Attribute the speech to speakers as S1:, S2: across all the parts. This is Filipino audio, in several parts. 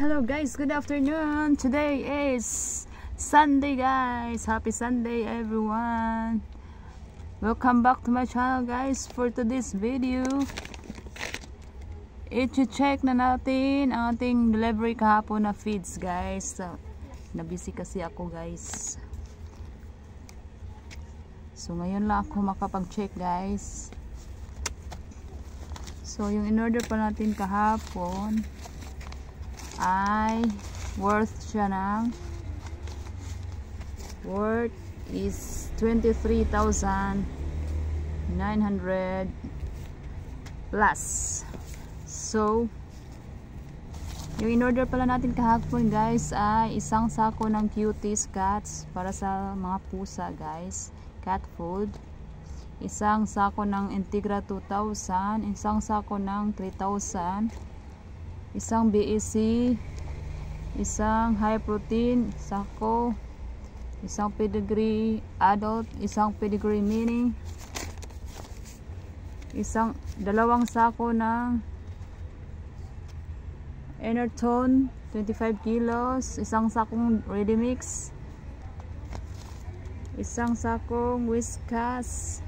S1: Hello guys, good afternoon. Today is Sunday guys. Happy Sunday everyone. Welcome back to my channel guys. For today's video, i-check na natin ang ating delivery kahapon na feeds guys. So, nabisi kasi ako guys. So ngayon lang ako makapag-check guys. So yung in-order pa natin kahapon ay worth is 23,900 plus. So yung in-order pala natin kahapon guys ay isang sako ng cuties cats para sa mga pusa guys, cat food, isang sako ng Integra 2000, isang sako ng 3000, isang BEC, isang high protein sako, isang pedigree adult, isang pedigree mini, dalawang sako ng Enertone 25 kilos, isang sakong ready mix, isang sakong Whiskas,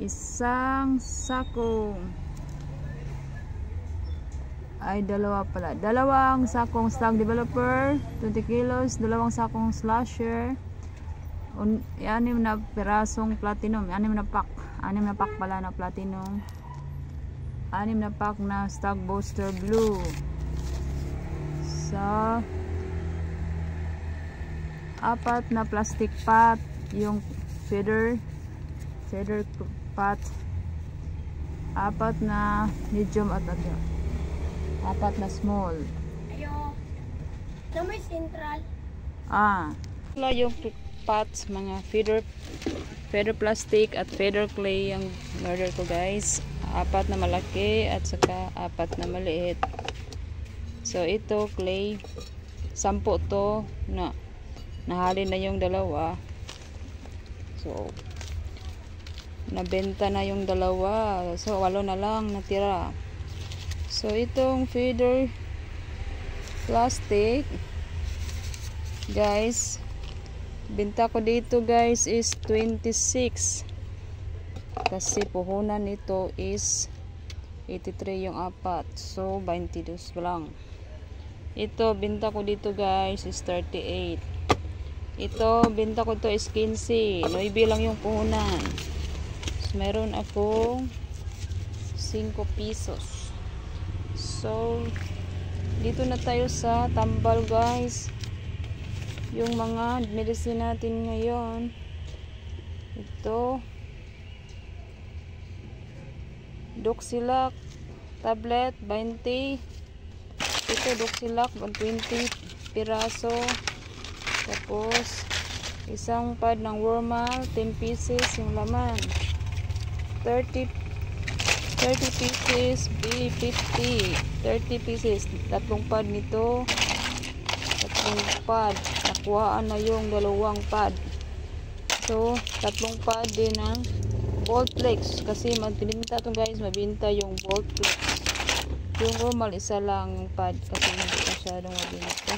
S1: isang sakong dalawang sakong Stag Developer 20 kilos, dalawang sakong Slasher, 6 na pirasong Platinum, 6 na pack pala na Platinum, 6 na pack na Stag Booster Blue, sa 4 na plastic pot yung feeder pot, 4 na medium at 4 na small.
S2: Ayo. May central.
S1: Wala yung pots, mga feeder plastic at feeder clay yung order ko guys. 4 na malaki at saka 4 na maliit. So ito clay, 10 to na nahali na yung dalawa. So nabenta na yung dalawa. So 8 na lang natira. So itong feeder plastic guys, benta ko dito guys is 26 kasi puhunan nito is 83 yung 4, so 22 lang. Ito benta ko dito guys is 38. Ito benta ko to is 15, 9 lang yung puhunan. So meron akong 5 pesos. So dito na tayo sa tambal guys. Yung mga medicine natin ngayon, ito Doxilac tablet 20, ito Doxilac 20 piraso, tapos isang pad ng Wormal 10 pieces yung laman, 30 pieces B50, 30 pieces, tatlong pad nito, tatlong pad, nakuhaan na yung dalawang pad. So tatlong pad din ng Voltflex kasi magbinta to guys, mabinta yung Voltflex. Yung normal isa lang yung pad kasi hindi masyadong mabinta.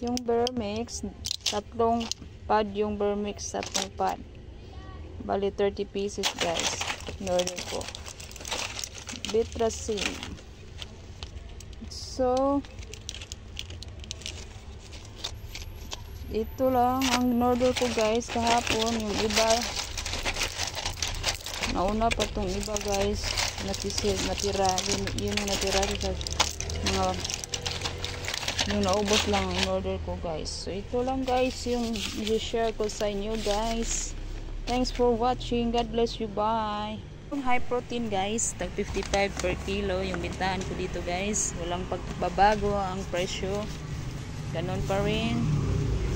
S1: Yung Bermix, tatlong pad yung Bermix, tatlong pad, bali 30 pieces guys in-order ko. Bitracin. So ito lang ang in-order ko guys kahapon. Yung iba nauna pa tong iba guys, natira yun yung natira sa mga yung naubos lang ang in-order ko guys. So ito lang guys yung i-share ko sa inyo guys. Thanks for watching. God bless you. Bye. Yung high protein guys, tag 55 per kilo yung bintahan ko dito guys. Walang pagbabago ang presyo, ganun pa rin.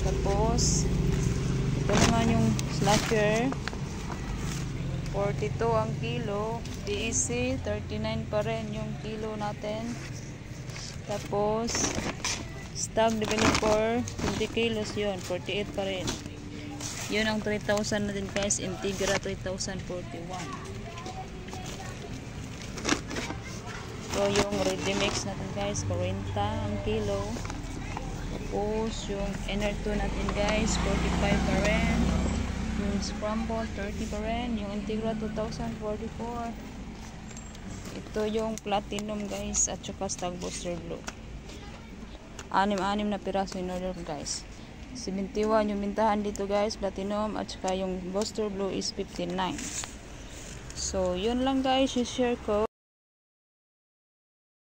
S1: Tapos ito naman yung Slasher 42 ang kilo, DEC 39 pa rin yung kilo natin. Tapos Stag Developer 20 kilos yun, 48 pa rin. Yun ang 3,000 natin guys. Integra 3,041. Ito yung ready mix natin guys, 40 ang kilo. Tapos yung NR2 natin guys, 45 pa rin. Yung scramble, 30 pa rin. Yung Integra 2044. Ito yung platinum guys, at saka stag booster blue. Anim na piraso in order guys. 71 yung mintahan dito guys, platinum, at saka yung booster blue is 59. So yun lang guys, i-share ko.